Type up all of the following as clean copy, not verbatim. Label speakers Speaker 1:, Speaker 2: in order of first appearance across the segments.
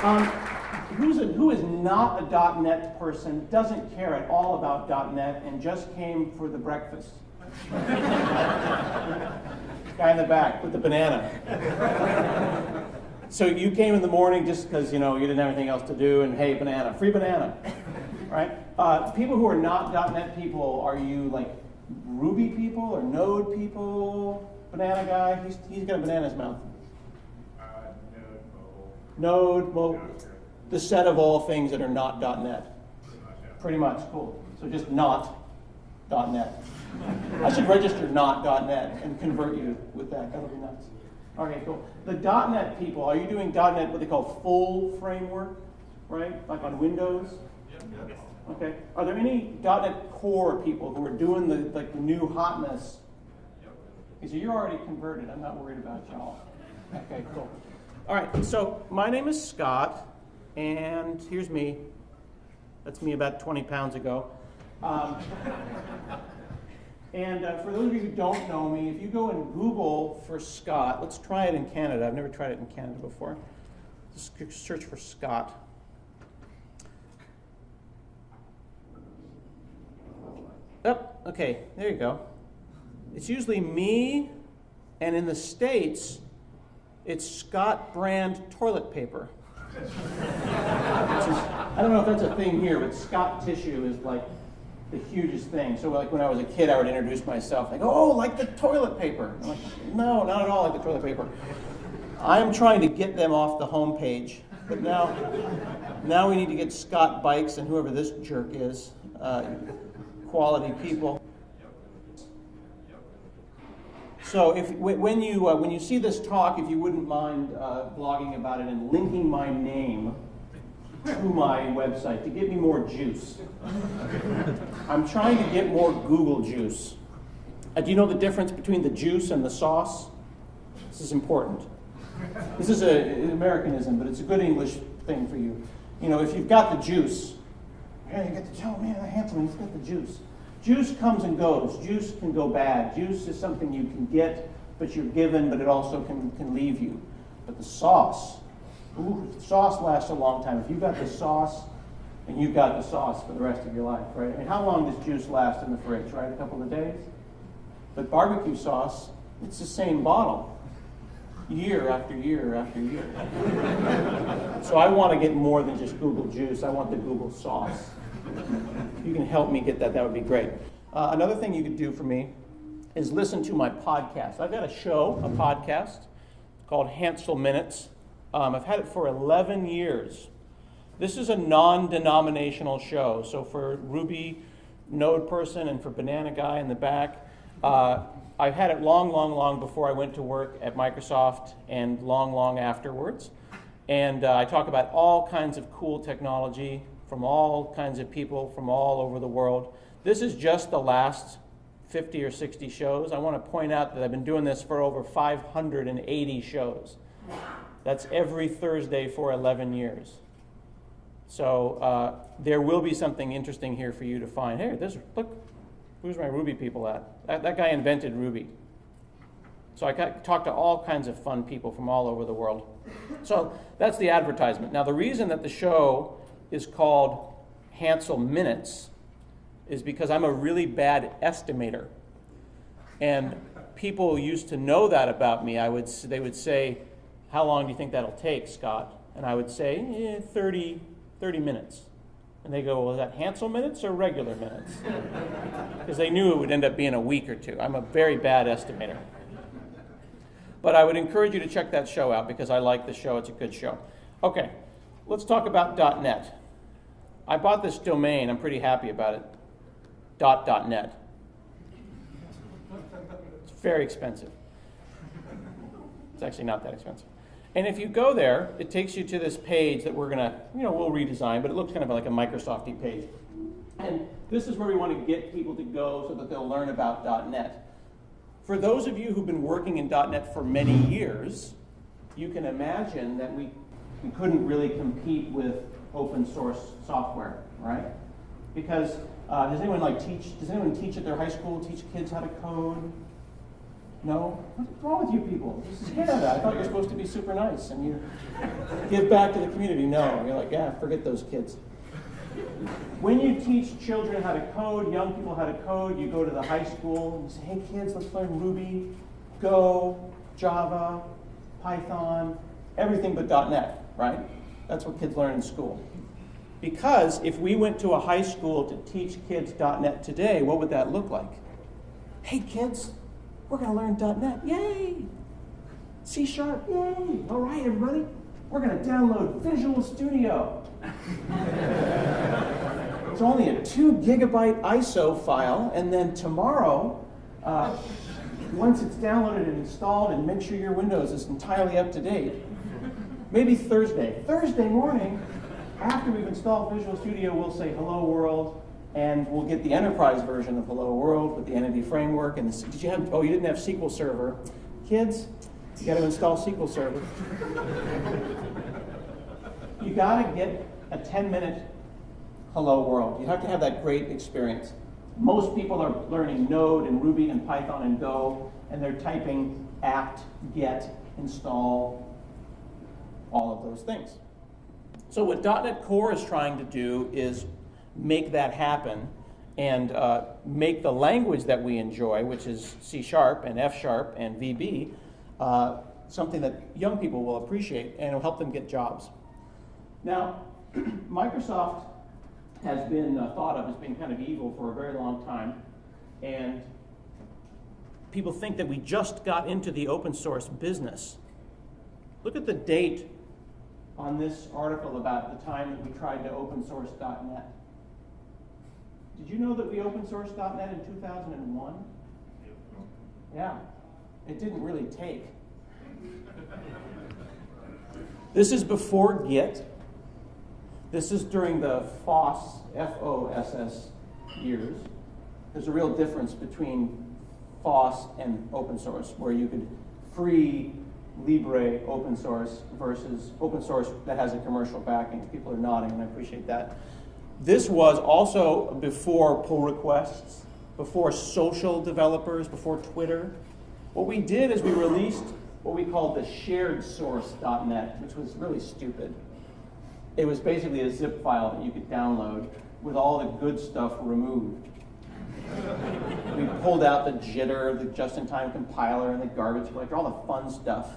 Speaker 1: Who is not a .NET person, doesn't care at all about .NET, and just came for the breakfast? Guy in the back with the banana. So you came in the morning just because you didn't have anything else to do, and hey, banana, free banana, right? People who are not .NET people, are you like Ruby people or Node people? Banana guy, he's got a banana in his mouth. Node, mobile, the set of all things that are not .NET. Pretty much, cool. So just not .NET. I should register not .NET and convert you with that. That'll be nuts. Okay, cool. The .NET people, are you doing .NET what they call full framework, right? Like on Windows? Yep. Okay. Are there any .NET Core people who are doing the new hotness? Yep. Okay, so you're already converted. I'm not worried about y'all. Okay, cool. All right, so my name is Scott, and here's me. That's me about 20 pounds ago. And for those of you who don't know me, if you go and Google for Scott, let's try it in Canada. I've never tried it in Canada before. Just search for Scott. Oh, okay, there you go. It's usually me, and in the States, it's Scott brand toilet paper. I don't know if that's a thing here, but Scott tissue is like the hugest thing. So like when I was a kid, I would introduce myself like, oh, like the toilet paper. I'm like, no, not at all like the toilet paper. I'm trying to get them off the homepage, but now we need to get Scott Bikes and whoever this jerk is, quality people. So when you see this talk, if you wouldn't mind blogging about it and linking my name to my website to give me more juice. I'm trying to get more Google juice. Do you know the difference between the juice and the sauce? This is important. This is an Americanism, but it's a good English thing for you. If you've got the juice, yeah, you get the oh man, Hanselman, he's got the juice. Juice comes and goes. Juice can go bad. Juice is something you can get, but you're given, but it also can leave you. But the sauce, sauce lasts a long time. If you've got the sauce, and you've got the sauce for the rest of your life, right? I mean, how long does juice last in the fridge, right? A couple of days? But barbecue sauce, it's the same bottle, year after year after year. So I want to get more than just Google juice. I want the Google sauce. If you can help me get that would be great. Another thing you could do for me is listen to my podcast. I've got a podcast called Hansel Minutes. I've had it for 11 years. This is a non-denominational show. So for Ruby Node person and for Banana Guy in the back, I've had it long before I went to work at Microsoft and long afterwards. And I talk about all kinds of cool technology from all kinds of people from all over the world. This is just the last 50 or 60 shows. I want to point out that I've been doing this for over 580 shows. That's every Thursday for 11 years. So there will be something interesting here for you to find. Hey, look, who's my Ruby people at? That guy invented Ruby. So I talk to all kinds of fun people from all over the world. So that's the advertisement. Now the reason that the show is called Hansel Minutes is because I'm a really bad estimator. And people used to know that about me. They would say, how long do you think that'll take, Scott? And I would say, 30 minutes. And they go, well, is that Hansel minutes or regular minutes? Because they knew it would end up being a week or two. I'm a very bad estimator. But I would encourage you to check that show out because I like the show. It's a good show. Okay, let's talk about .NET. I bought this domain. I'm pretty happy about it. .net. It's very expensive. It's actually not that expensive. And if you go there, it takes you to this page that we're going to, we'll redesign, but it looks kind of like a Microsoft-y page. And this is where we want to get people to go so that they'll learn about .NET. For those of you who've been working in .NET for many years, you can imagine that we couldn't really compete with open source software, right? Because does anyone teach at their high school, teach kids how to code? No? What's wrong with you people? This is Canada. I thought you were supposed to be super nice and you give back to the community. No. You're like, yeah, forget those kids. When you teach children how to code, young people how to code, you go to the high school and you say, hey kids, let's learn Ruby, Go, Java, Python, everything but .NET, right? That's what kids learn in school. Because if we went to a high school to teach kids .NET today, what would that look like? Hey kids, we're going to learn .NET. Yay! C#, yay! All right, everybody, we're going to download Visual Studio. It's only a 2 gigabyte ISO file, and then tomorrow, once it's downloaded and installed, and make sure your Windows is entirely up to date, maybe Thursday morning, after we've installed Visual Studio, we'll say hello world, and we'll get the enterprise version of Hello World with the entity framework. And did you have? Oh, you didn't have SQL Server, kids. You got to install SQL Server. You got to get a 10-minute Hello World. You have to have that great experience. Most people are learning Node and Ruby and Python and Go, and they're typing apt, get, install, all of those things. So what .NET Core is trying to do is make that happen and make the language that we enjoy, which is C# and F# and VB, something that young people will appreciate and will help them get jobs. Now, Microsoft has been thought of as being kind of evil for a very long time, and people think that we just got into the open source business. Look at the date on this article about the time that we tried to open source .NET. Did you know that we open sourced .NET in 2001? Yeah, it didn't really take. This is before Git. This is during the FOSS, F-O-S-S years. There's a real difference between FOSS and open source, where you could free Libre open source versus open source that has a commercial backing. People are nodding, and I appreciate that. This was also before pull requests, before social developers, before Twitter. What we did is we released what we called the shared source.net, which was really stupid. It was basically a zip file that you could download with all the good stuff removed. We pulled out the jitter, the just-in-time compiler, and the garbage collector, all the fun stuff.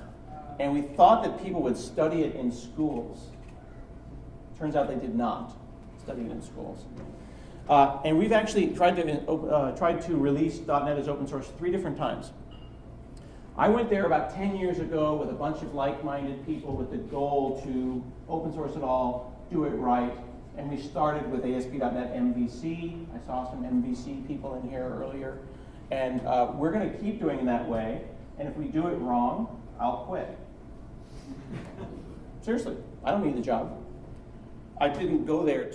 Speaker 1: And we thought that people would study it in schools. Turns out they did not study it in schools. And we've actually tried to release .NET as open source 3 different times. I went there about 10 years ago with a bunch of like-minded people with the goal to open source it all, do it right. And we started with ASP.NET MVC. I saw some MVC people in here earlier. And we're going to keep doing it that way. And if we do it wrong, I'll quit. Seriously, I don't need the job. I didn't go there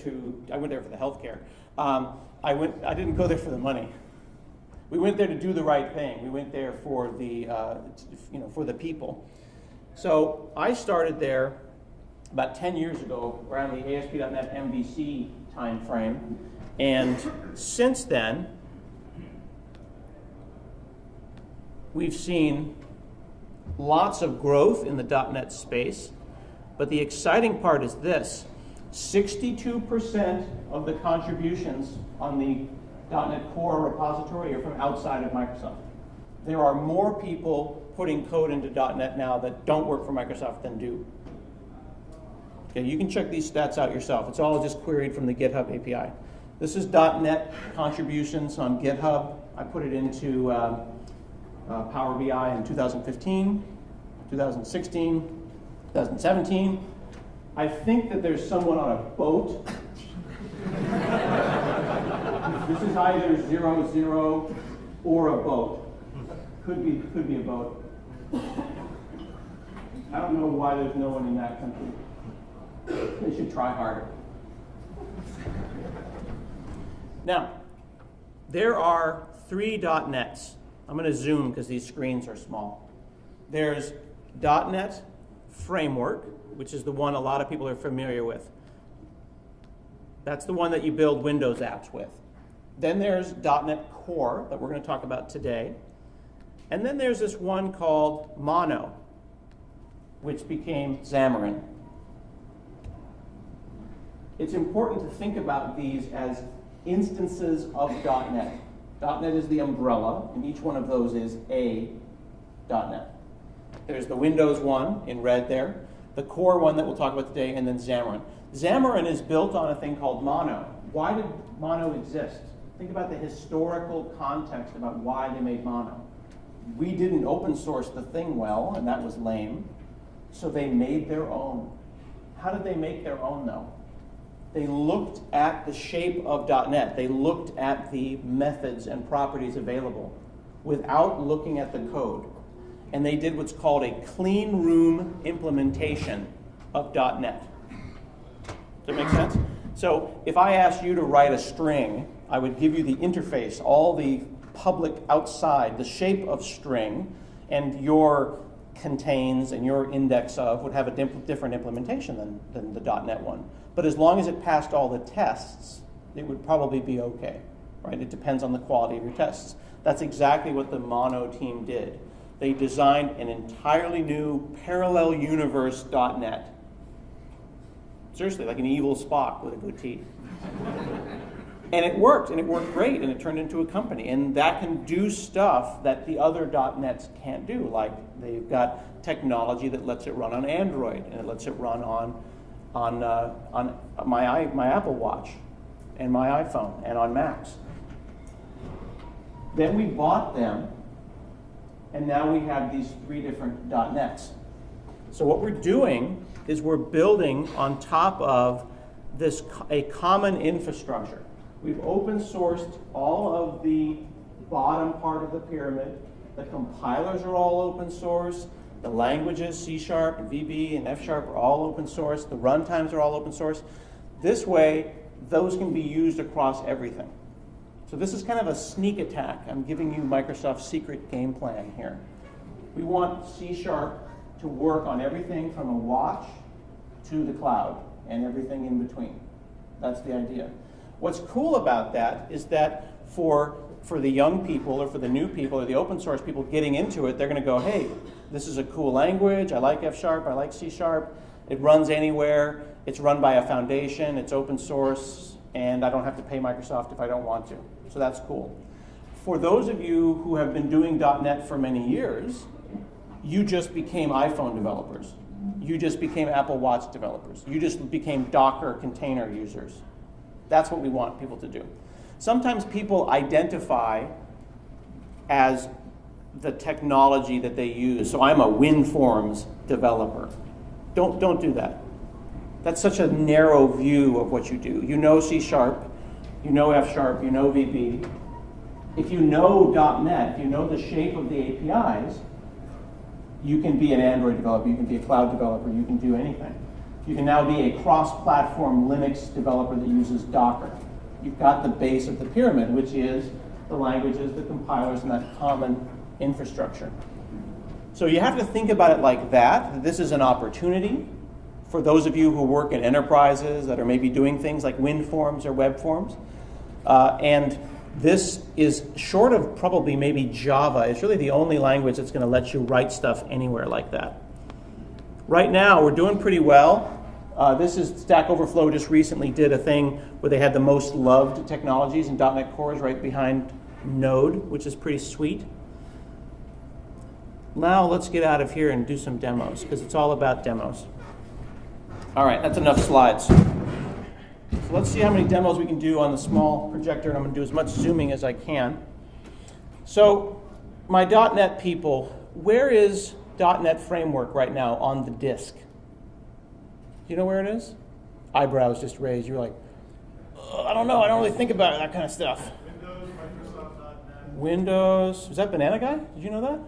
Speaker 1: I went there for the healthcare. I didn't go there for the money. We went there to do the right thing. We went there for the, for the people. So I started there about 10 years ago, around the ASP.NET MVC time frame. And since then, we've seen lots of growth in the .NET space. But the exciting part is this. 62% of the contributions on the .NET Core repository are from outside of Microsoft. There are more people putting code into .NET now that don't work for Microsoft than do. Okay, you can check these stats out yourself. It's all just queried from the GitHub API. This is .NET contributions on GitHub. I put it into Power BI in 2015, 2016, 2017. I think that there's someone on a boat. This is either 00 or a boat. Could be a boat. I don't know why there's no one in that country. They should try harder. Now, there are 3 .NETs. I'm going to zoom because these screens are small. There's .NET Framework, which is the one a lot of people are familiar with. That's the one that you build Windows apps with. Then there's .NET Core that we're going to talk about today. And then there's this one called Mono, which became Xamarin. It's important to think about these as instances of .NET. .NET is the umbrella, and each one of those is a .NET. There's the Windows one in red there, the core one that we'll talk about today, and then Xamarin. Xamarin is built on a thing called Mono. Why did Mono exist? Think about the historical context about why they made Mono. We didn't open source the thing well, and that was lame, so they made their own. How did they make their own, though? They looked at the shape of .NET. They looked at the methods and properties available without looking at the code. And they did what's called a clean room implementation of .NET. Does that make sense? So if I asked you to write a string, I would give you the interface, all the public outside, the shape of string, and your contains and your index of would have a different implementation than the .NET one. But as long as it passed all the tests, it would probably be okay, right? It depends on the quality of your tests. That's exactly what the Mono team did. They designed an entirely new parallel universe .NET. Seriously, like an evil Spock with a goatee. And it worked great, and it turned into a company. And that can do stuff that the other .NETs can't do. Like they've got technology that lets it run on Android, and it lets it run on my Apple Watch, and my iPhone, and on Macs. Then we bought them, and now we have these 3 different .NETs. So what we're doing is we're building on top of a common infrastructure. We've open sourced all of the bottom part of the pyramid. The compilers are all open source. The languages, C#, VB, and F# are all open source. The runtimes are all open source. This way, those can be used across everything. So this is kind of a sneak attack. I'm giving you Microsoft's secret game plan here. We want C# to work on everything from a watch to the cloud and everything in between. That's the idea. What's cool about that is that for the young people or for the new people or the open source people getting into it, they're going to go, hey, this is a cool language. I like F#, I like C#. It runs anywhere. It's run by a foundation. It's open source. And I don't have to pay Microsoft if I don't want to. So that's cool. For those of you who have been doing .NET for many years, you just became iPhone developers. You just became Apple Watch developers. You just became Docker container users. That's what we want people to do. Sometimes people identify as the technology that they use. So I'm a WinForms developer. Don't do that. That's such a narrow view of what you do. You know C#, you know F#, you know VB. If you know .NET, if you know the shape of the APIs, you can be an Android developer, you can be a cloud developer, you can do anything. You can now be a cross-platform Linux developer that uses Docker. You've got the base of the pyramid, which is the languages, the compilers, and that common infrastructure. So you have to think about it like that. This is an opportunity for those of you who work in enterprises that are maybe doing things like WinForms or web forms. And this is short of probably maybe Java. It's really the only language that's going to let you write stuff anywhere like that. Right now, we're doing pretty well. This is Stack Overflow just recently did a thing where they had the most loved technologies in .NET Core is right behind Node, which is pretty sweet. Now let's get out of here and do some demos, because it's all about demos. All right, that's enough slides. So let's see how many demos we can do on the small projector, and I'm going to do as much zooming as I can. So my .NET people, where is .NET Framework right now on the disk? Do you know where it is? Eyebrows just raised. You're like, I don't know. I don't really think about that kind of stuff.
Speaker 2: Windows, Microsoft.NET.
Speaker 1: Windows. Is that Banana Guy? Did you know that?
Speaker 2: No.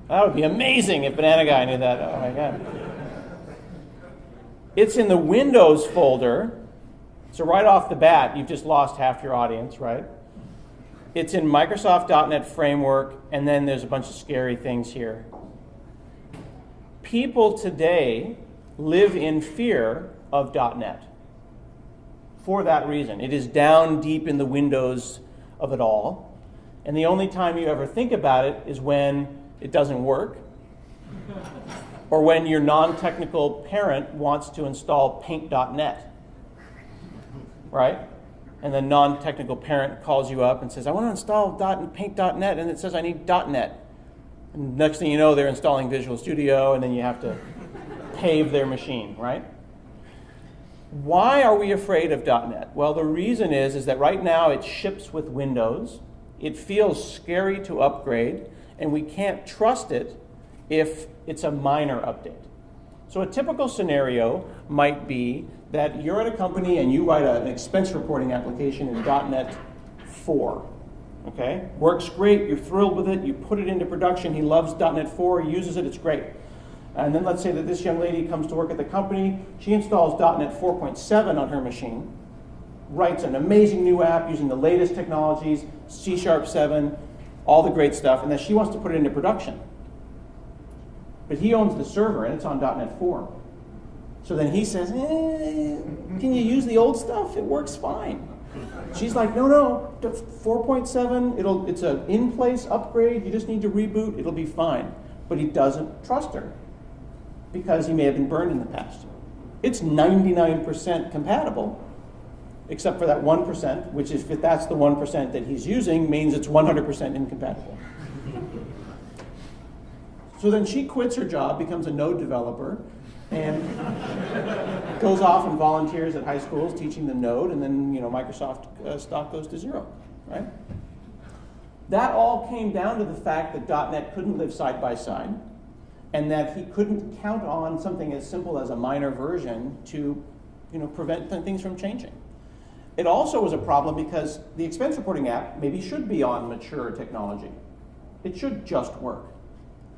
Speaker 1: That would be amazing if Banana Guy knew that. Oh my God. It's in the Windows folder. So right off the bat, you've just lost half your audience, right? It's in Microsoft.NET Framework, and then there's a bunch of scary things here. People today live in fear of .NET for that reason. It is down deep in the windows of it all. And the only time you ever think about it is when it doesn't work, or when your non-technical parent wants to install paint.net, right? And the non-technical parent calls you up and says, I want to install paint.net, and it says I need .net. And next thing you know, they're installing Visual Studio, and then you have to pave their machine, right? Why are we afraid of .net? Well, the reason is that right now it ships with Windows. It feels scary to upgrade, and we can't trust it if it's a minor update. So a typical scenario might be that you're at a company and you write an expense reporting application in .NET 4. Okay? Works great, you're thrilled with it, you put it into production, he loves .NET 4, he uses it, it's great. And then let's say that this young lady comes to work at the company, she installs .NET 4.7 on her machine, writes an amazing new app using the latest technologies, C#7, all the great stuff, and then she wants to put it into production. But he owns the server, and it's on .NET 4. So then he says, can you use the old stuff? It works fine. She's like, no, 4.7, it's an in-place upgrade. You just need to reboot. It'll be fine. But he doesn't trust her because he may have been burned in the past. It's 99% compatible, except for that 1%, which if that's the 1% that he's using, means it's 100% incompatible. So then she quits her job, becomes a Node developer, and goes off and volunteers at high schools teaching them Node, and then Microsoft stock goes to zero, right? That all came down to the fact that .NET couldn't live side by side, and that he couldn't count on something as simple as a minor version to prevent things from changing. It also was a problem because the expense reporting app maybe should be on mature technology. It should just work.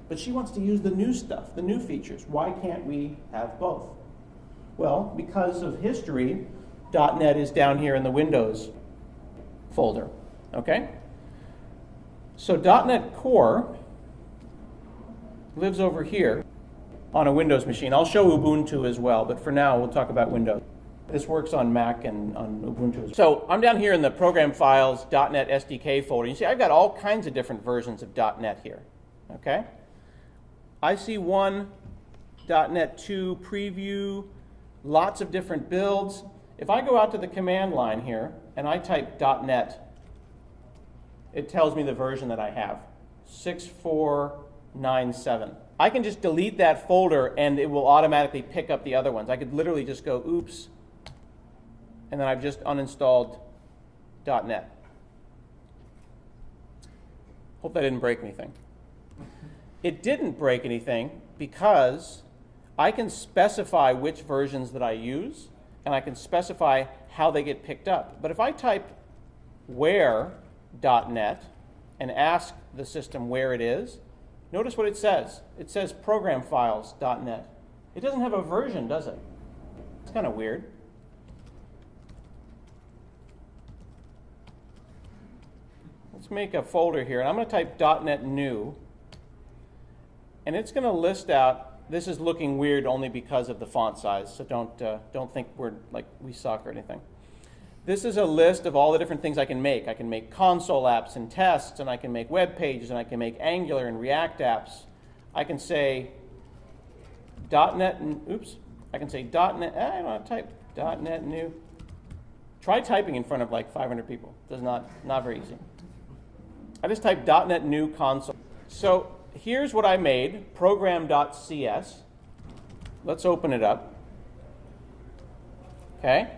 Speaker 1: But she wants to use the new stuff, the new features. Why can't we have both? Well, because of history, .NET is down here in the Windows folder, okay? So .NET Core lives over here on a Windows machine. I'll show Ubuntu as well, but for now we'll talk about Windows. This works on Mac and on Ubuntu as well. So I'm down here in the program files .NET SDK folder. You see I've got all kinds of different versions of .NET here, okay? I see one .NET 2 preview, lots of different builds. If I go out to the command line here and I type .NET, it tells me the version that I have, 6.4.9.7. I can just delete that folder and it will automatically pick up the other ones. I could literally just go, oops, and then I've just uninstalled .NET. Hope that didn't break anything. It didn't break anything because I can specify which versions that I use, and I can specify how they get picked up. But if I type where.net and ask the system where it is, notice what it says. It says program files.net. It doesn't have a version, does it? It's kind of weird. Let's make a folder here, and I'm going to type .NET new. And it's going to list out, this is looking weird only because of the font size, so don't think we suck or anything. This is a list of all the different things I can make. I can make console apps and tests, and I can make web pages, and I can make Angular and React apps. I can say .NET, I can say .NET, I don't want to type .NET new. Try typing in front of like 500 people. It's not very easy. I just type .NET new console. So here's what I made, program.cs. Let's open it up. Okay.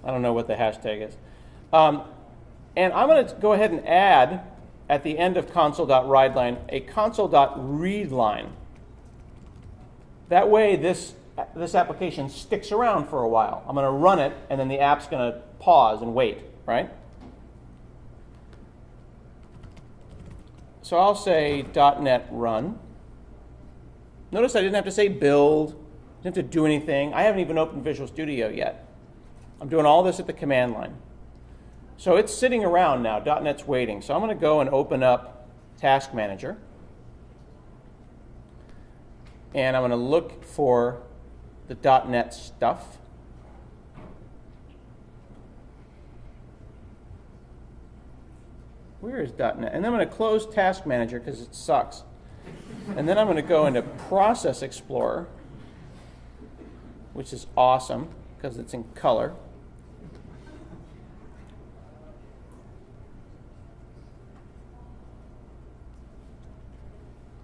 Speaker 1: I don't know what the hashtag is. And I'm going to go ahead and add, at the end of console.writeLine, a console.readLine. That way this application sticks around for a while. I'm going to run it, and then the app's going to pause and wait, right? So I'll say .NET run. Notice I didn't have to say build, didn't have to do anything. I haven't even opened Visual Studio yet. I'm doing all this at the command line. So it's sitting around now. .NET's waiting. So I'm going to go and open up Task Manager. and I'm going to look for the .NET stuff. Where is .NET? And then I'm going to close Task Manager because it sucks. And then I'm going to go into Process Explorer, which is awesome because it's in color.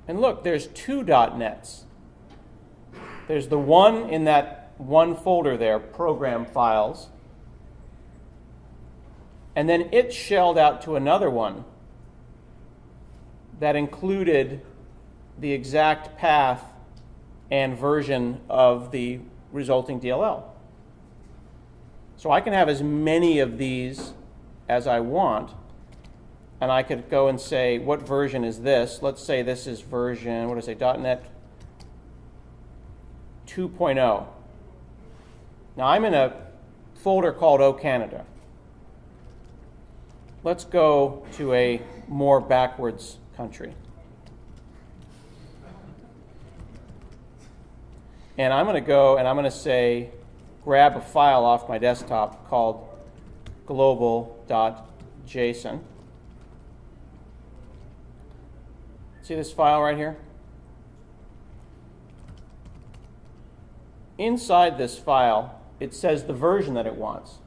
Speaker 1: And look, there's two .NETs. There's the one in that one folder there, Program Files. And then it shelled out to another one that included the exact path and version of the resulting DLL. So I can have as many of these as I want, and I could go and say, what version is this? Let's say this is version, what do I say, .NET 2.0. Now I'm in a folder called O Canada. Let's go to a more backwards country. And I'm going to go and I'm going to say, grab a file off my desktop called global.json. See this file right here? Inside this file, it says the version that it wants.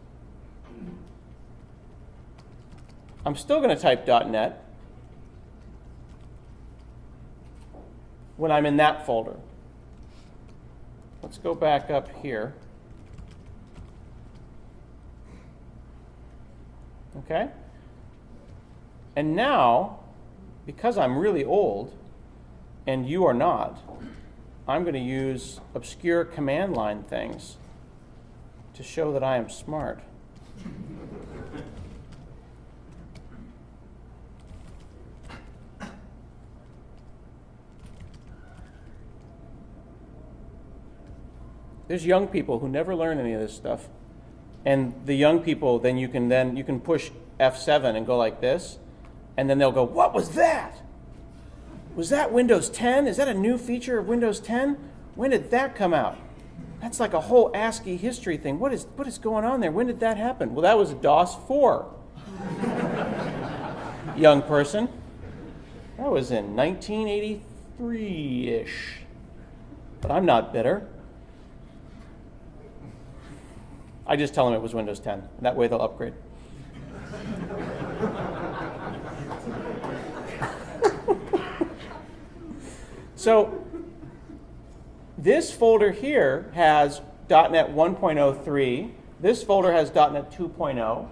Speaker 1: I'm still going to type .NET when I'm in that folder. Let's go back up here. Okay? And now, because I'm really old, and you are not, I'm going to use obscure command line things to show that I am smart. There's young people who never learn any of this stuff. And the young people, then you can push F7 and go like this, and then they'll go, what was that? Was that Windows 10? Is that a new feature of Windows 10? When did that come out? That's like a whole ASCII history thing. What is going on there? When did that happen? Well, that was DOS 4. Young person. That was in 1983-ish. But I'm not bitter. I just tell them it was Windows 10. That way they'll upgrade. So this folder here has .NET 1.03. This folder has .NET 2.0.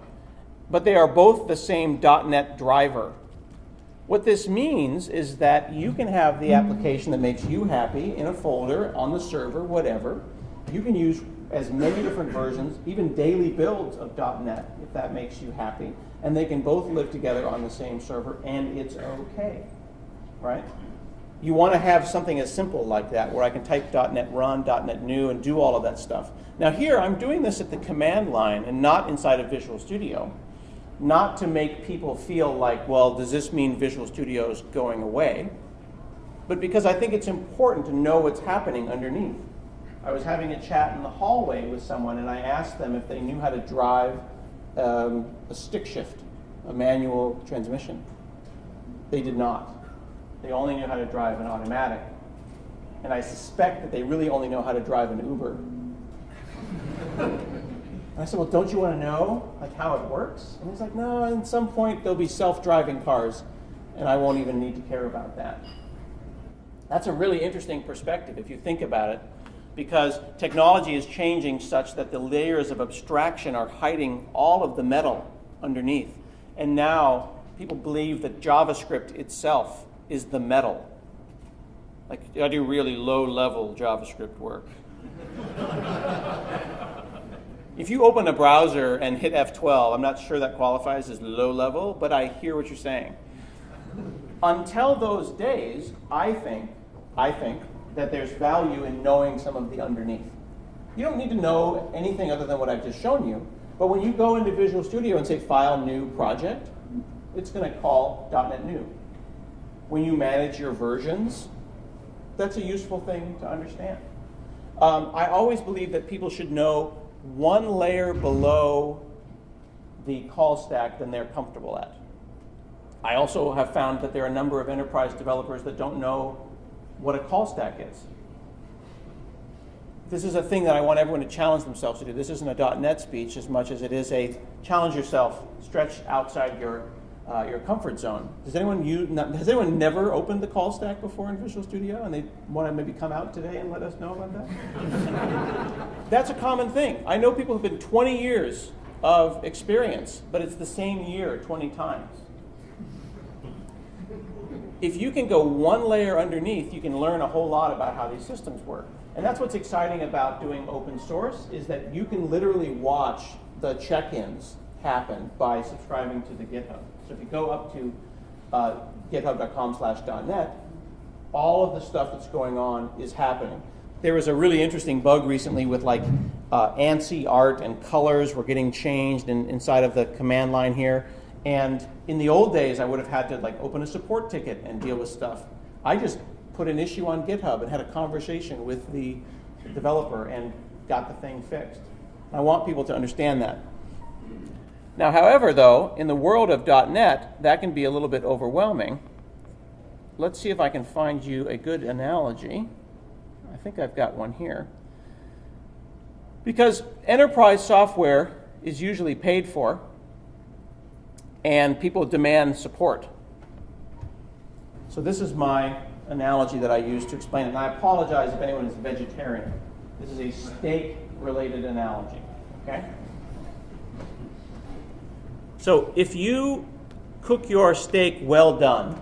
Speaker 1: But they are both the same .NET driver. What this means is that you can have the application that makes you happy in a folder, on the server, whatever. You can use as many different versions, even daily builds of .NET, if that makes you happy. And they can both live together on the same server, and it's okay, right? You want to have something as simple like that, where I can type .NET Run, .NET New, and do all of that stuff. Now here, I'm doing this at the command line and not inside of Visual Studio. Not to make people feel like, well, does this mean Visual Studio is going away? But because I think it's important to know what's happening underneath. I was having a chat in the hallway with someone, and I asked them if they knew how to drive a stick shift, a manual transmission. They did not. They only knew how to drive an automatic. And I suspect that they really only know how to drive an Uber. And I said, well, don't you want to know how it works? And he's like, no, at some point there'll be self-driving cars, and I won't even need to care about that. That's a really interesting perspective if you think about it, because technology is changing such that the layers of abstraction are hiding all of the metal underneath. And now people believe that JavaScript itself is the metal. Like, I do really low-level JavaScript work. If you open a browser and hit F12, I'm not sure that qualifies as low-level, but I hear what you're saying. Until those days, I think that there's value in knowing some of the underneath. You don't need to know anything other than what I've just shown you, but when you go into Visual Studio and say File, New, Project, it's going to call .NET New. When you manage your versions, that's a useful thing to understand. I always believe that people should know one layer below the call stack than they're comfortable at. I also have found that there are a number of enterprise developers that don't know what a call stack is. This is a thing that I want everyone to challenge themselves to do. This isn't a .NET speech as much as it is a challenge yourself, stretch outside your comfort zone. Has anyone never opened the call stack before in Visual Studio and they want to maybe come out today and let us know about that? That's a common thing. I know people who've been 20 years of experience, but it's the same year 20 times. If you can go one layer underneath, you can learn a whole lot about how these systems work. And that's what's exciting about doing open source, is that you can literally watch the check-ins happen by subscribing to the GitHub. So if you go up to github.com/.net, all of the stuff that's going on is happening. There was a really interesting bug recently with ANSI art and colors were getting changed inside of the command line here. And in the old days, I would have had to open a support ticket and deal with stuff. I just put an issue on GitHub and had a conversation with the developer and got the thing fixed. I want people to understand that. Now, however, though, in the world of .NET, that can be a little bit overwhelming. Let's see if I can find you a good analogy. I think I've got one here. Because enterprise software is usually paid for, and people demand support. So this is my analogy that I use to explain it. And I apologize if anyone is vegetarian. This is a steak-related analogy, okay? So if you cook your steak well done,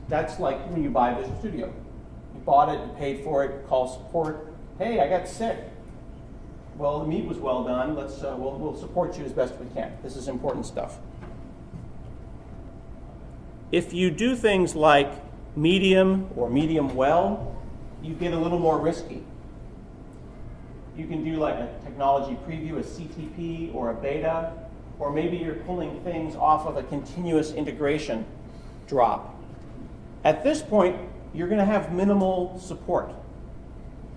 Speaker 1: that's like when you buy Visual Studio. You bought it, you paid for it, you call support. Hey, I got sick. Well, the meat was well done. We'll support you as best we can. This is important stuff. If you do things like medium or medium well, you get a little more risky. You can do a technology preview, a CTP or a beta, or maybe you're pulling things off of a continuous integration drop. At this point, you're going to have minimal support.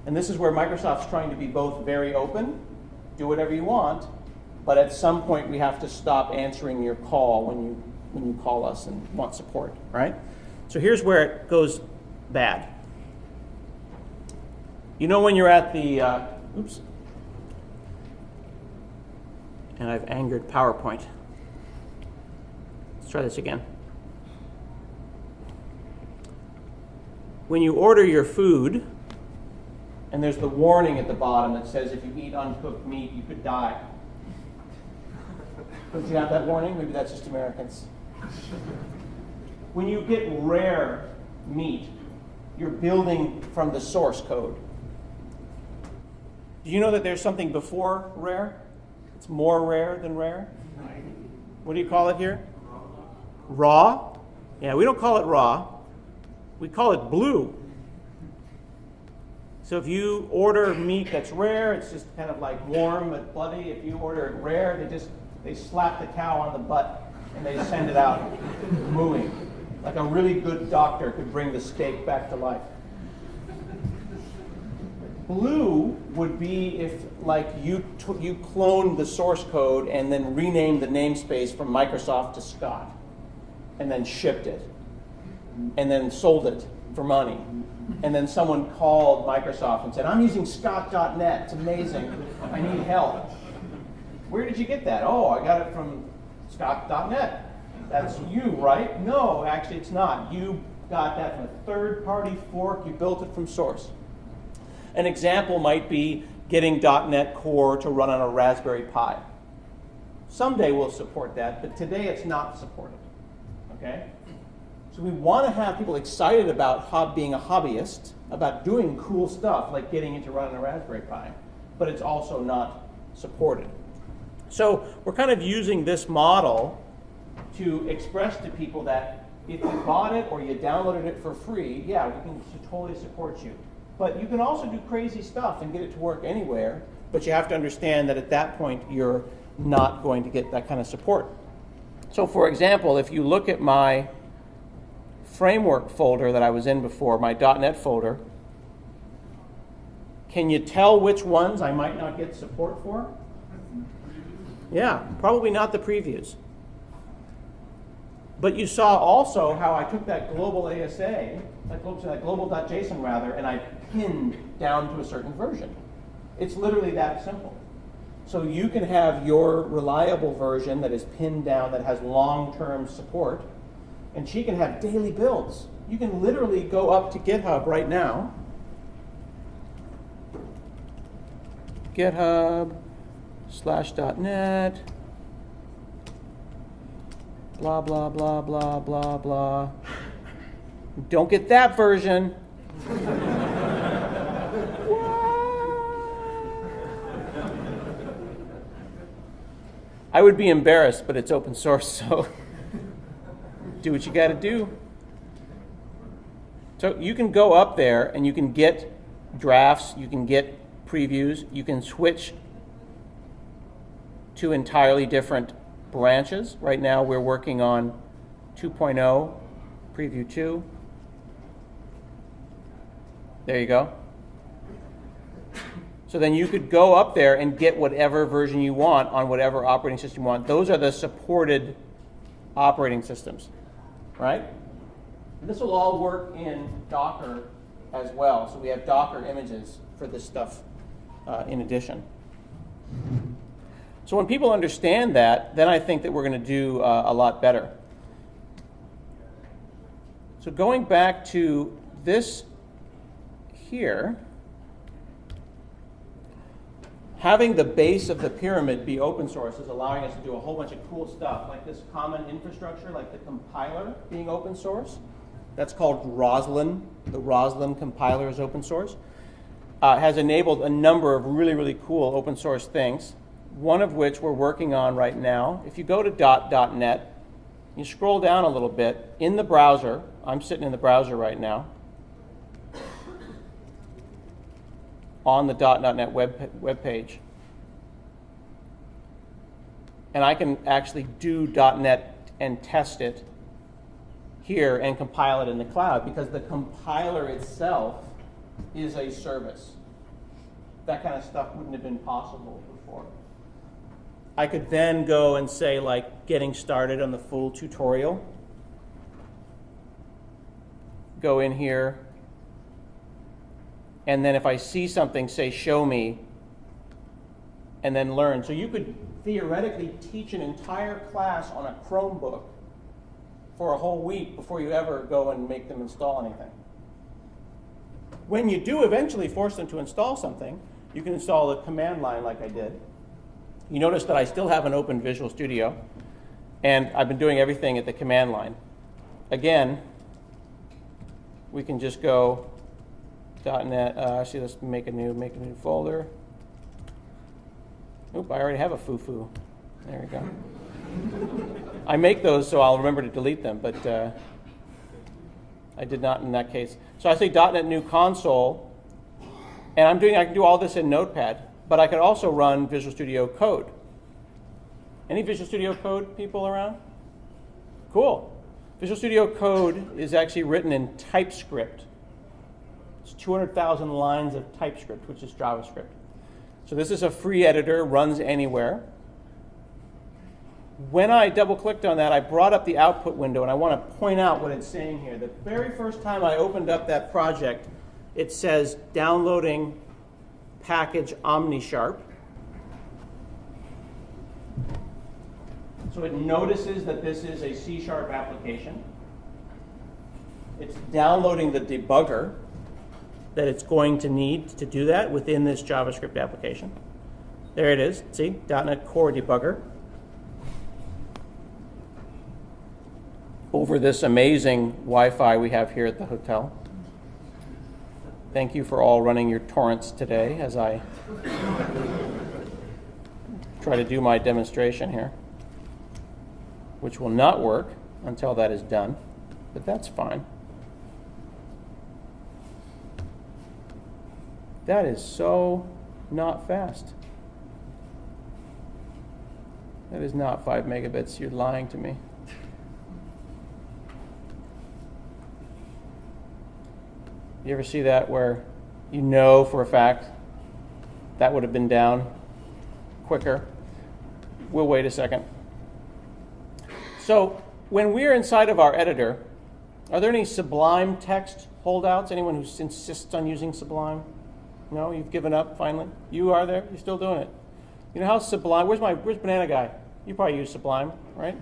Speaker 1: And this is where Microsoft's trying to be both very open, do whatever you want, but at some point we have to stop answering your call when you call us and want support, right? So here's where it goes bad. You know when you're at the, oops, and I've angered PowerPoint. Let's try this again. When you order your food, and there's the warning at the bottom that says if you eat uncooked meat, you could die. Don't you have that warning? Maybe that's just Americans. When you get rare meat, you're building from the source code. Do you know that there's something before rare? It's more rare than rare. What do you call it here? Raw? Yeah, we don't call it raw. We call it blue. So if you order meat that's rare, it's just kind of warm but bloody. If you order it rare, they slap the cow on the butt and they send it out mooing. Like a really good doctor could bring the steak back to life. Blue would be if you cloned the source code and then renamed the namespace from Microsoft to Scott and then shipped it and then sold it for money. And then someone called Microsoft and said, I'm using Scott.net. It's amazing. I need help. Where did you get that? Oh, I got it from Scott.net. That's you, right? No, actually it's not. You got that from a third-party fork. You built it from source. An example might be getting .NET Core to run on a Raspberry Pi. Someday we'll support that, but today it's not supported. Okay? So we want to have people excited about being a hobbyist, about doing cool stuff like getting it to run on a Raspberry Pi, but it's also not supported. So we're kind of using this model to express to people that if you bought it or you downloaded it for free, yeah, we can totally support you. But you can also do crazy stuff and get it to work anywhere, but you have to understand that at that point you're not going to get that kind of support. So for example, if you look at my framework folder that I was in before, my .NET folder, Can you tell which ones I might not get support for? Yeah, probably not the previews. But you saw also how I took that global ASA, that global.json rather, and I pinned down to a certain version. It's literally that simple. So you can have your reliable version that is pinned down, that has long-term support, and she can have daily builds. You can literally go up to GitHub right now. GitHub/.net, blah, blah, blah, blah, blah, blah. Don't get that version. I would be embarrassed, but it's open source, so do what you got to do. So you can go up there and you can get drafts, you can get previews, you can switch to entirely different branches. Right now we're working on 2.0, preview 2. There you go. So then you could go up there and get whatever version you want on whatever operating system you want. Those are the supported operating systems, right? This will all work in Docker as well. So we have Docker images for this stuff in addition. So when people understand that, then I think that we're going to do a lot better. So going back to this here, having the base of the pyramid be open source is allowing us to do a whole bunch of cool stuff, like this common infrastructure, like the compiler being open source. That's called Roslyn. The Roslyn compiler is open source. Has enabled a number of really, really cool open source things, one of which we're working on right now. If you go to .net, you scroll down a little bit, in the browser, I'm sitting in the browser right now, on the .net web page. And I can actually do .net and test it here and compile it in the cloud, because the compiler itself is a service. That kind of stuff wouldn't have been possible before. I could then go and say, like, getting started on the full tutorial. Go in here. And then if I see something, say, show me, and then learn. So you could theoretically teach an entire class on a Chromebook for a whole week before you ever go and make them install anything. When you do eventually force them to install something, you can install the command line like I did. You notice that I still haven't opened Visual Studio, and I've been doing everything at the command line. Again, we can just go .net, actually let's make a new folder. Oop, I already have a foo-foo. There we go. I make those so I'll remember to delete them, but I did not in that case. So I say .NET New Console, and I can do all this in Notepad, but I could also run Visual Studio Code. Any Visual Studio Code people around? Cool. Visual Studio Code is actually written in TypeScript. It's 200,000 lines of TypeScript, which is JavaScript. So this is a free editor, runs anywhere. When I double-clicked on that, I brought up the output window, and I want to point out what it's saying here. The very first time I opened up that project, it says downloading package OmniSharp. So it notices that this is a C# application. It's downloading the debugger that it's going to need to do that within this JavaScript application. There it is. See, .NET Core Debugger. Over this amazing Wi-Fi we have here at the hotel. Thank you for all running your torrents today as I try to do my demonstration here, which will not work until that is done, but that's fine. That is so not fast. That is not 5 megabits. You're lying to me. You ever see that where you know for a fact That would have been down quicker. We'll wait a second. So when we're inside of our editor, are there any Sublime text holdouts? Anyone who insists on using Sublime? No, you've given up finally? You are there? You're still doing it? You know how Sublime, where's Banana Guy? You probably use Sublime, right?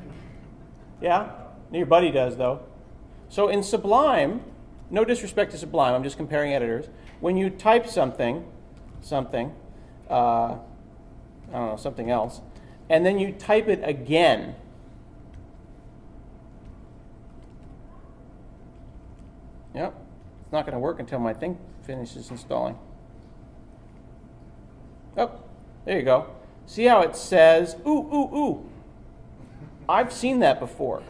Speaker 1: Yeah? Your buddy does, though. So in Sublime, no disrespect to Sublime, I'm just comparing editors. When you type something, I don't know, something else, and then you type it again, yep, it's not going to work until my thing finishes installing. Oh, there you go. See how it says, ooh, ooh, ooh. I've seen that before.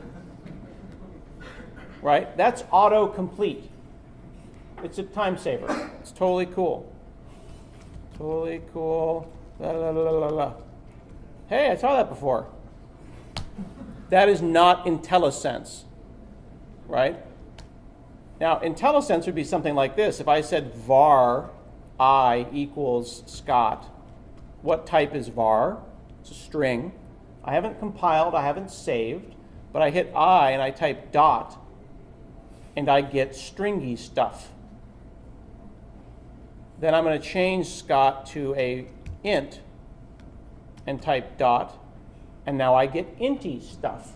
Speaker 1: Right? That's autocomplete. It's a time saver. It's totally cool. Totally cool. La, la, la, la, la. Hey, I saw that before. That is not IntelliSense. Right? Now, IntelliSense would be something like this. If I said var I equals Scott, what type is var? It's a string. I haven't compiled, I haven't saved, but I hit I and I type dot, and I get stringy stuff. Then I'm going to change Scott to a int and type dot, and now I get inty stuff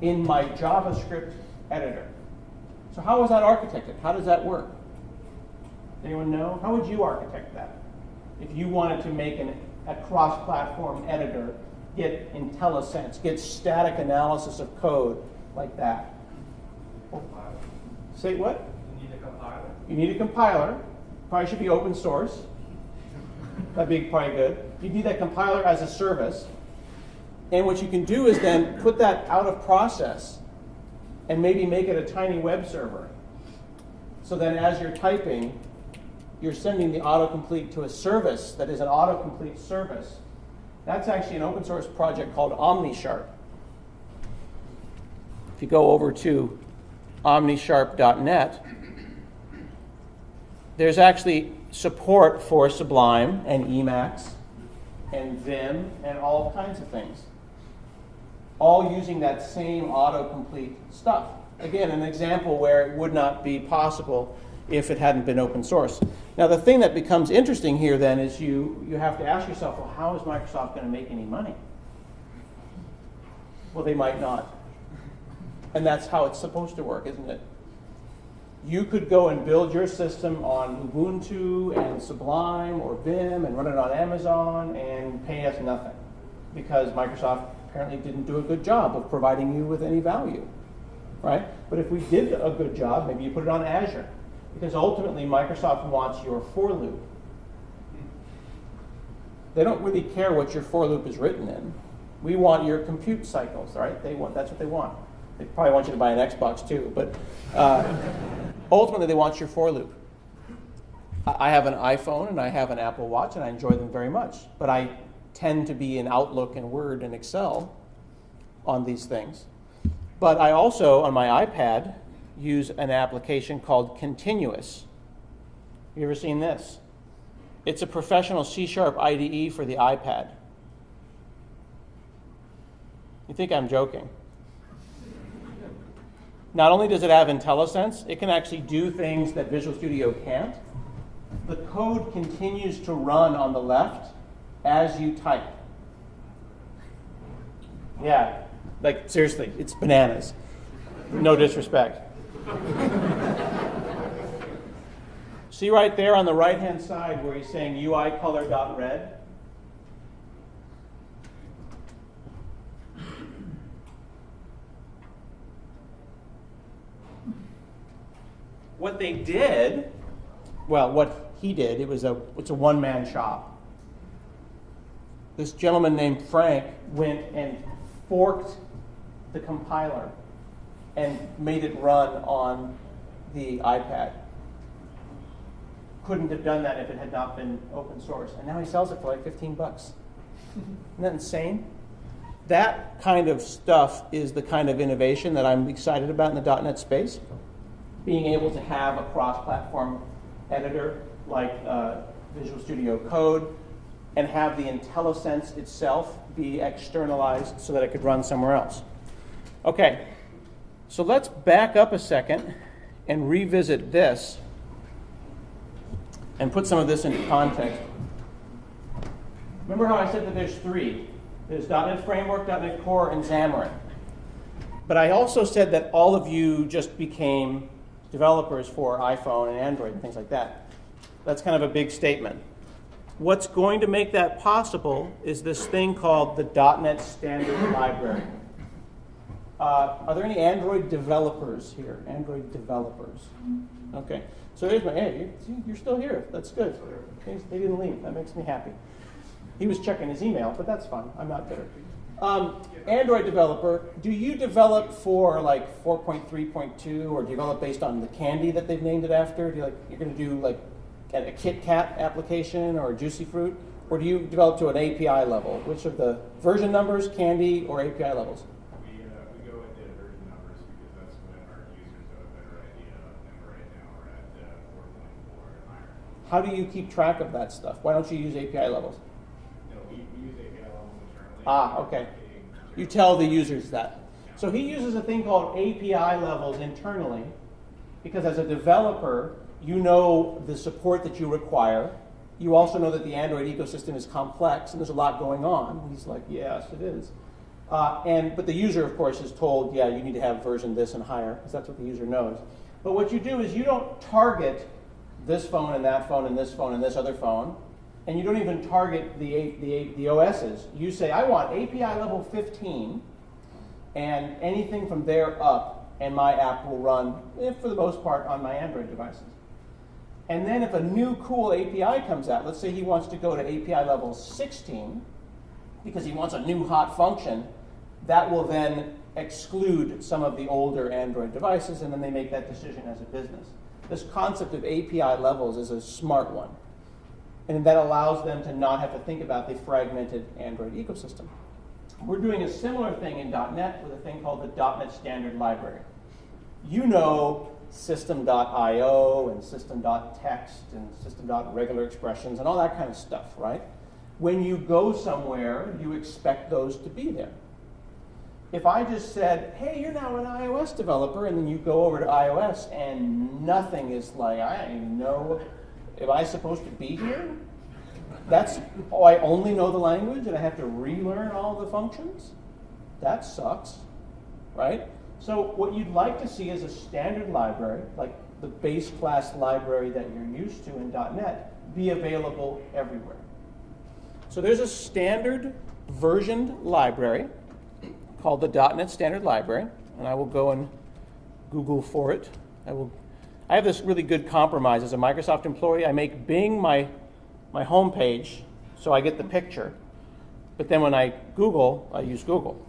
Speaker 1: in my JavaScript editor. So how is that architected? How does that work? Anyone know? How would you architect that? If you wanted to make a cross-platform editor, get IntelliSense, get static analysis of code like that. Say what?
Speaker 2: You need a compiler.
Speaker 1: You need a compiler. Probably should be open source. That'd be probably good. You need that compiler as a service. And what you can do is then put that out of process and maybe make it a tiny web server. So then as you're typing, you're sending the autocomplete to a service that is an autocomplete service. That's actually an open source project called OmniSharp. If you go over to omnisharp.net, there's actually support for Sublime and Emacs and Vim and all kinds of things, all using that same autocomplete stuff. Again, an example where it would not be possible if it hadn't been open source. Now, the thing that becomes interesting here then is you have to ask yourself, well, how is Microsoft going to make any money? Well, they might not. And that's how it's supposed to work, isn't it? You could go and build your system on Ubuntu and Sublime or Vim and run it on Amazon and pay us nothing because Microsoft apparently didn't do a good job of providing you with any value, right? But if we did a good job, maybe you put it on Azure, because ultimately Microsoft wants your for loop. They don't really care what your for loop is written in. We want your compute cycles, right? That's what they want. They probably want you to buy an Xbox too, but ultimately they want your for loop. I have an iPhone and I have an Apple Watch and I enjoy them very much, but I tend to be in Outlook and Word and Excel on these things. But I also, on my iPad, use an application called Continuous. You ever seen this? It's a professional C# IDE for the iPad. You think I'm joking? Not only does it have IntelliSense, it can actually do things that Visual Studio can't. The code continues to run on the left as you type. Yeah, like seriously, it's bananas. No disrespect. See right there on the right-hand side where he's saying UI color.red? What they did, well, what he did, it's a one-man shop. This gentleman named Frank went and forked the compiler and made it run on the iPad. Couldn't have done that if it had not been open source. And now he sells it for like $15. Isn't that insane? That kind of stuff is the kind of innovation that I'm excited about in the .NET space. Being able to have a cross-platform editor like Visual Studio Code, and have the IntelliSense itself be externalized so that it could run somewhere else. Okay, so let's back up a second and revisit this and put some of this into context. Remember how I said that there's three? There's .NET Framework, .NET Core, and Xamarin. But I also said that all of you just became developers for iPhone and Android and things like that. That's kind of a big statement. What's going to make that possible is this thing called the .NET Standard Library. Are there any Android developers here? Android developers. Okay. So here's my, hey, you're still here. That's good. They didn't leave. That makes me happy. He was checking his email, but that's fine. I'm not bitter. Android developer, do you develop for like 4.3.2 or develop based on the candy that they've named it after? Do you you're going to do like a Kit Kat application or a Juicy Fruit? Or do you develop to an API level? Which of the version numbers, candy, or API levels?
Speaker 2: We go with the version numbers because that's what our users have a better idea of. And right now we're at 4.4 and higher.
Speaker 1: How do you keep track of that stuff? Why don't you use API levels?
Speaker 2: No, we use API levels internally.
Speaker 1: Ah, okay. You tell the users that. So he uses a thing called API levels internally because as a developer, you know the support that you require. You also know that the Android ecosystem is complex and there's a lot going on. He's like, yes, it is. But the user, of course, is told, yeah, you need to have version this and higher because that's what the user knows. But what you do is you don't target this phone and that phone and this phone and this other phone. And you don't even target the OSs. You say, I want API level 15, and anything from there up, and my app will run, for the most part, on my Android devices. And then if a new cool API comes out, let's say he wants to go to API level 16, because he wants a new hot function, that will then exclude some of the older Android devices, and then they make that decision as a business. This concept of API levels is a smart one. And that allows them to not have to think about the fragmented Android ecosystem. We're doing a similar thing in .NET with a thing called the .NET Standard Library. You know system.io and system.text and system.regular expressions and all that kind of stuff, right? When you go somewhere, you expect those to be there. If I just said, hey, you're now an iOS developer, and then you go over to iOS and nothing is like, I know, am I supposed to be here? I only know the language and I have to relearn all the functions? That sucks, right? So what you'd like to see is a standard library, like the base class library that you're used to in .NET, be available everywhere. So there's a standard versioned library called the .NET Standard Library, and I will go and Google for it. I have this really good compromise as a Microsoft employee. I make Bing my home page so I get the picture, but then when I Google, I use Google.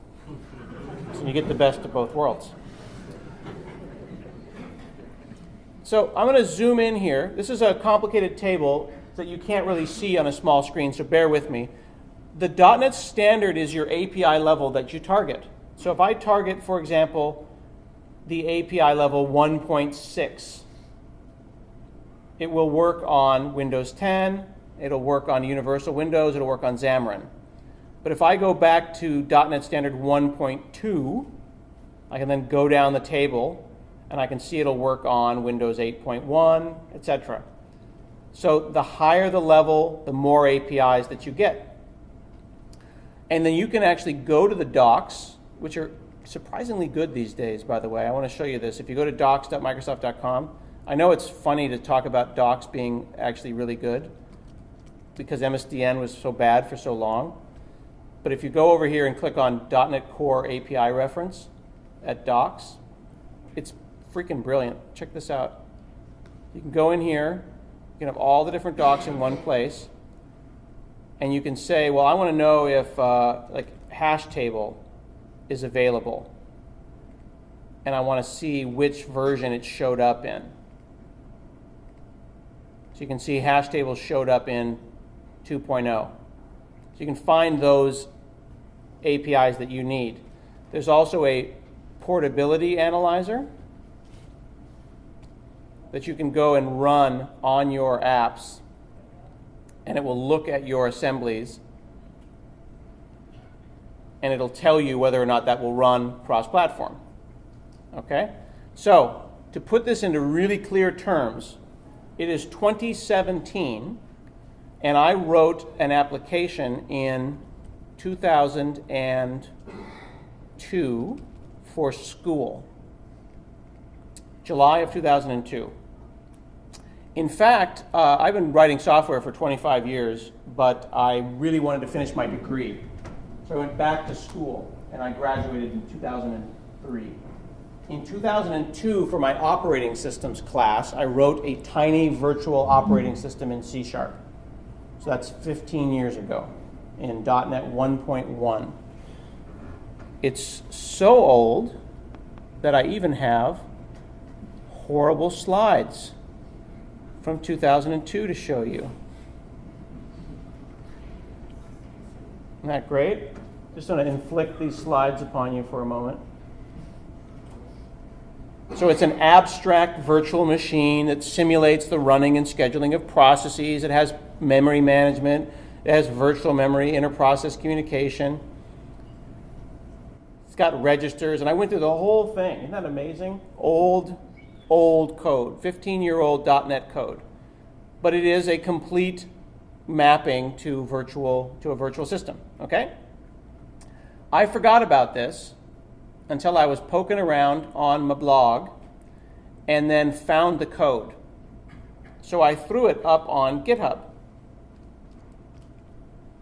Speaker 1: So you get the best of both worlds. So I'm going to zoom in here. This is a complicated table that you can't really see on a small screen, so bear with me. The .NET Standard is your API level that you target. So if I target, for example, the API level 1.6, it will work on Windows 10, it'll work on Universal Windows, it'll work on Xamarin. But if I go back to .NET Standard 1.2, I can then go down the table and I can see it'll work on Windows 8.1, etc. So the higher the level, the more APIs that you get. And then you can actually go to the docs, which are surprisingly good these days, by the way. I want to show you this. If you go to docs.microsoft.com, I know it's funny to talk about docs being actually really good because MSDN was so bad for so long. But if you go over here and click on .NET Core API reference at docs, it's freaking brilliant. Check this out. You can go in here, you can have all the different docs in one place, and you can say, well, I want to know if like hash table is available, and I want to see which version it showed up in. So you can see hash table showed up in 2.0. So you can find those APIs that you need. There's also a portability analyzer that you can go and run on your apps, and it will look at your assemblies, and it'll tell you whether or not that will run cross-platform. Okay? So, to put this into really clear terms, it is 2017, and I wrote an application in 2002 for school. July of 2002. In fact, I've been writing software for 25 years, but I really wanted to finish my degree. So I went back to school, and I graduated in 2003. In 2002, for my operating systems class, I wrote a tiny virtual operating system in C#. So that's 15 years ago in .NET 1.1. It's so old that I even have horrible slides from 2002 to show you. Isn't that great? Just want to inflict these slides upon you for a moment. So it's an abstract virtual machine that simulates the running and scheduling of processes. It has memory management. It has virtual memory, inter-process communication. It's got registers, and I went through the whole thing. Isn't that amazing? Old code, 15-year-old .NET code. But it is a complete mapping to a virtual system, okay? I forgot about this until I was poking around on my blog and then found the code. So I threw it up on GitHub.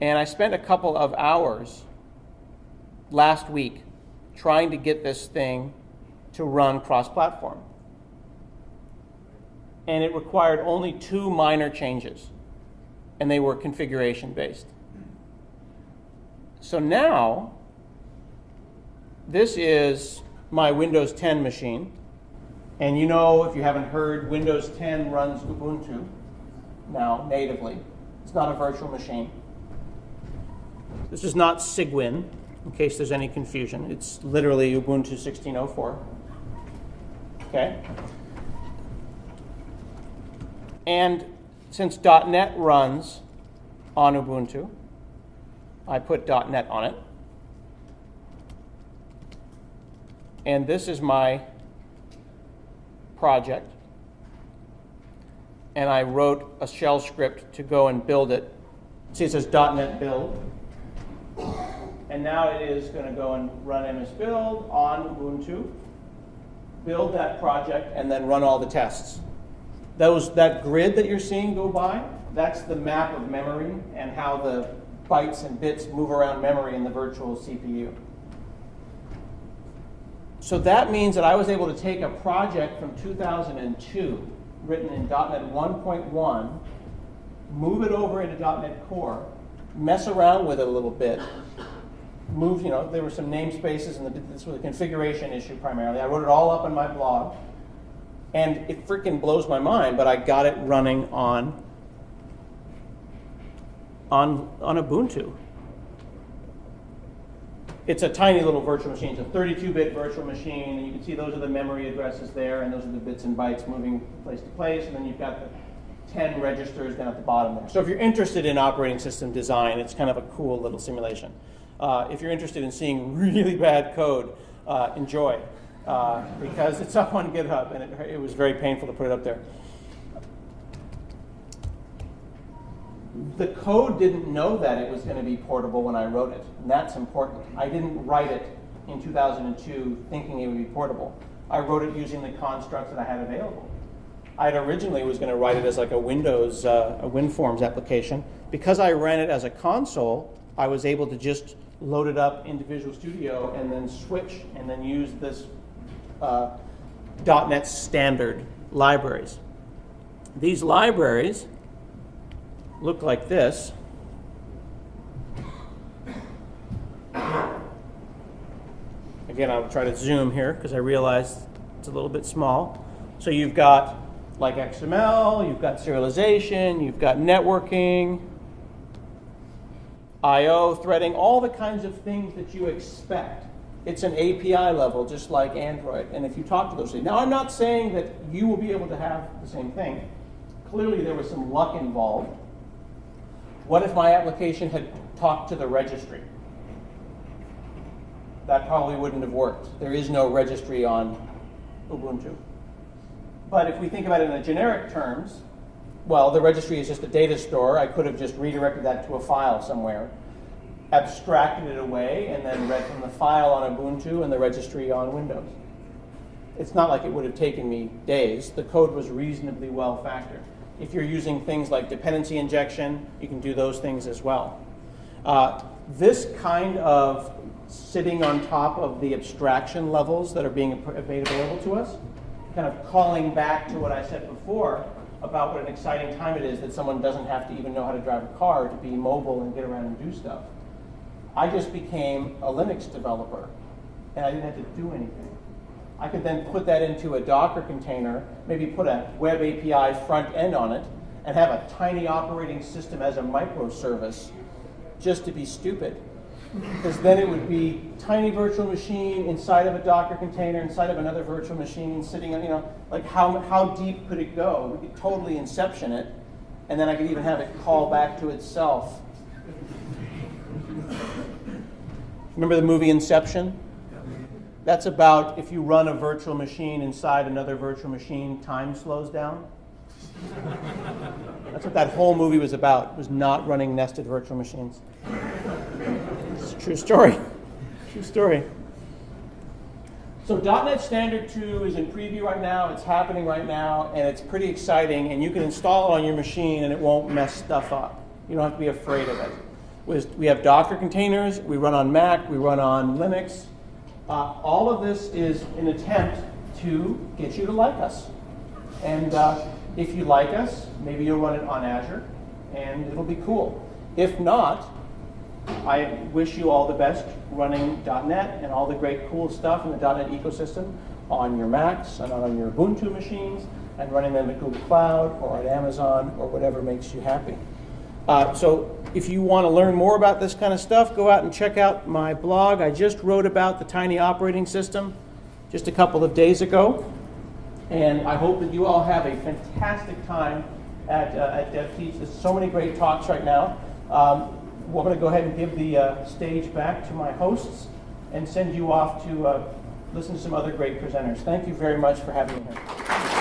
Speaker 1: And I spent a couple of hours last week trying to get this thing to run cross-platform. And it required only 2 minor changes, and they were configuration-based. So now, this is my Windows 10 machine. And you know, if you haven't heard, Windows 10 runs Ubuntu now natively. It's not a virtual machine. This is not Cygwin, in case there's any confusion. It's literally Ubuntu 16.04. Okay? And since .NET runs on Ubuntu, I put .NET on it. And this is my project. And I wrote a shell script to go and build it. See, it says .NET build. And now it is going to go and run MS Build on Ubuntu, build that project, and then run all the tests. That grid that you're seeing go by, that's the map of memory and how the bytes and bits move around memory in the virtual CPU. So that means that I was able to take a project from 2002, written in .NET 1.1, move it over into .NET Core, mess around with it a little bit, there were some namespaces, and this was a configuration issue primarily. I wrote it all up on my blog, and it freaking blows my mind, but I got it running on Ubuntu. It's a tiny little virtual machine. It's a 32-bit virtual machine, and you can see those are the memory addresses there, and those are the bits and bytes moving place to place, and then you've got the 10 registers down at the bottom there. So if you're interested in operating system design, it's kind of a cool little simulation. If you're interested in seeing really bad code, enjoy, because it's up on GitHub, and it was very painful to put it up there. The code didn't know that it was going to be portable when I wrote it, and that's important. I didn't write it in 2002 thinking it would be portable. I wrote it using the constructs that I had available. I originally was going to write it as like a Windows, a WinForms application. Because I ran it as a console, I was able to just load it up into Visual Studio and then switch and then use this .NET standard libraries. These libraries look like this. Again, I'll try to zoom here because I realize it's a little bit small. So you've got like XML, you've got serialization, you've got networking, I/O, threading, all the kinds of things that you expect It's an API level, just like Android. And if you talk to those things. Now, I'm not saying that you will be able to have the same thing. Clearly, there was some luck involved. What if my application had talked to the registry? That probably wouldn't have worked. There is no registry on Ubuntu. But if we think about it in the generic terms, well, the registry is just a data store. I could have just redirected that to a file somewhere, abstracted it away, and then read from the file on Ubuntu and the registry on Windows. It's not like it would have taken me days. The code was reasonably well factored. If you're using things like dependency injection, you can do those things as well. This kind of sitting on top of the abstraction levels that are being made available to us, kind of calling back to what I said before about what an exciting time it is that someone doesn't have to even know how to drive a car to be mobile and get around and do stuff. I just became a Linux developer, and I didn't have to do anything. I could then put that into a Docker container, maybe put a web API front end on it, and have a tiny operating system as a microservice just to be stupid. Because then it would be tiny virtual machine inside of a Docker container, inside of another virtual machine, sitting on, like how deep could it go? We could totally inception it, and then I could even have it call back to itself. Remember the movie Inception? That's about if you run a virtual machine inside another virtual machine, time slows down. That's what that whole movie was about. It was not running nested virtual machines. It's a true story. True story. So .NET Standard 2 is in preview right now. It's happening right now, and it's pretty exciting. And you can install it on your machine, and it won't mess stuff up. You don't have to be afraid of it. We have Docker containers. We run on Mac. We run on Linux. All of this is an attempt to get you to like us. And if you like us, maybe you'll run it on Azure, and it'll be cool. If not, I wish you all the best running .NET and all the great cool stuff in the .NET ecosystem on your Macs and on your Ubuntu machines, and running them at Google Cloud or at Amazon or whatever makes you happy. So if you want to learn more about this kind of stuff, go out and check out my blog. I just wrote about the tiny operating system just a couple of days ago. And I hope that you all have a fantastic time at DevTeach. There's so many great talks right now. We're going to go ahead and give the stage back to my hosts and send you off to listen to some other great presenters. Thank you very much for having me here.